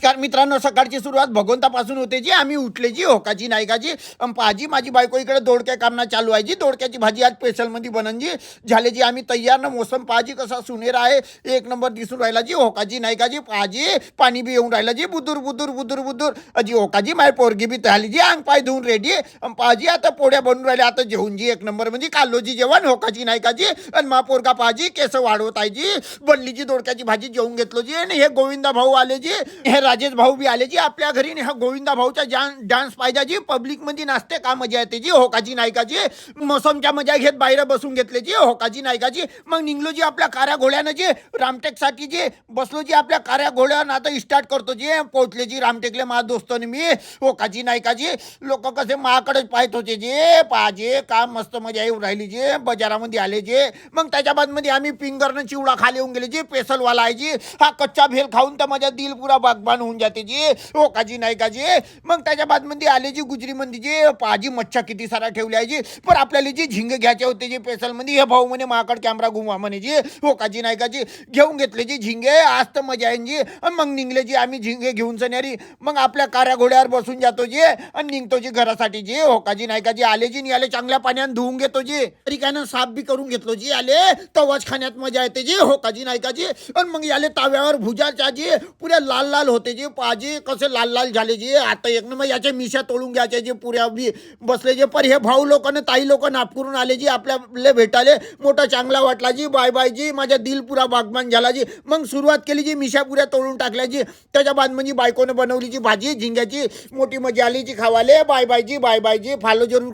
नमस्कार मित्रांनो, सकाळची सुरुवात भगवंतापासून होते जी. आम्ही उठले जी होकाची नायकाची. पाजी माझी बायको इकडे दोडक्या कामना चालू आहे जी. दोडक्याची भाजी आज स्पेशलमध्ये बनन जी. झाले जी आम्ही तयार ना. मोसम पाजी कसा सुनेर आहे, एक नंबर दिसून राहिला जी. होकाची नायकाची पाजी पाणी बी येऊन राहिला जी. बुदूर बुदूर बुदूर बुदूर अजी होकाची माय पोरगी बी झाली जी. अंग पाय धुवून रेडी. पाजी आता पोळ्या बनून राहिल्या. आता जेवून जी एक नंबर म्हणजे कालोजी जेवण होकाची नायकाची. आणि मा पोरगा पाजी केस वाढवत आहे जी. बनली जी दोडक्याची भाजी जेवून घेतलो जी. आणि हे गोविंदा भाऊ आले जी. हे राजेश भाऊ बी आले जी आपल्या घरी. हा गोविंदा भाऊचा डान्स पाहिजे जी. पब्लिक मध्ये नाचते का मजा येते जी. होकाची नायकाची मोसमच्या मजा घेत बाहेर बसून घेतले जी. होकाची नायकाची मग निघलो जी आपल्या काऱ्या घोड्यानं जी. रामटेक साठी जी बसलो जी आपल्या काऱ्या घोड्यानं. आता स्टार्ट करतो जी. पोहोचले जी रामटेकले मा दोस्तोनी मी. होकाची नायकाची लोक कसे माकडेच पाहत होते जी. पाजे का मस्त मजा येऊन राहिली जी. बाजारामध्ये आले जे. मग त्याच्या बाद मध्ये आम्ही पिंगरनं चिवडा खाली येऊन गेले जी. पेसलवाला आहे जी. हा कच्चा भेल खाऊन तर माझ्या दिल पुरा बागबान होऊन जाते जी. होकाची नायकाची मग त्याच्या बाद मध्ये आले जी गुजरी मध्ये जी. पाजी मच्छा किती सारा ठेवली आहे जी. पण आपल्याला जी झिंगे घ्यायचे होते जी पेसल मध्ये. हे भाऊ म्हणे माकड कॅमेरा घुमवा म्हणे जी. होकाची नायकाची घेऊन घेतले जी झिंगे. आज तर मजा येईन जी. मग निघले जी आम्ही झिंगे घेऊन सन्यारी. मग आपल्या काऱ्या घोड्यावर बसून जातो जी. आणि निघतो जी घरासाठी जी. होकाची नायकाची आले जी. आले चांगल्या पाण्यात धुवून घेतो जी. तरी काय ना साफ बी करून घेतलो जी. आले तवाच खाण्यात मजा येते जी. होकाची नायकाची. आणि मग आले ताव्यावर भुजाच्या जी. पुऱ्या लाल लाल होते जी. पाजी कसे लाल लाल झाले जी. आता एक नंबर याच्या मिशा तोडून घ्यायचे जे पुऱ्या बी बसले जे. पर हे भाऊ लोक ताई लोक नागपूरून आले जी आपल्याला भेटाले. मोठा चांगला वाटला जी. बाय बाय जी. माझ्या दिल पुरा बागबान झाला जी. मग सुरुवात केली जी. मिशा पुऱ्या तोडून टाकल्या जी. त्याच्या बाद म्हणजे बायकोने बनवली जी भाजी झिंग्याची. मोठी मजा आली जी खावाले. बाय बाय जी. बाय बाय जी. फॉलो जरूर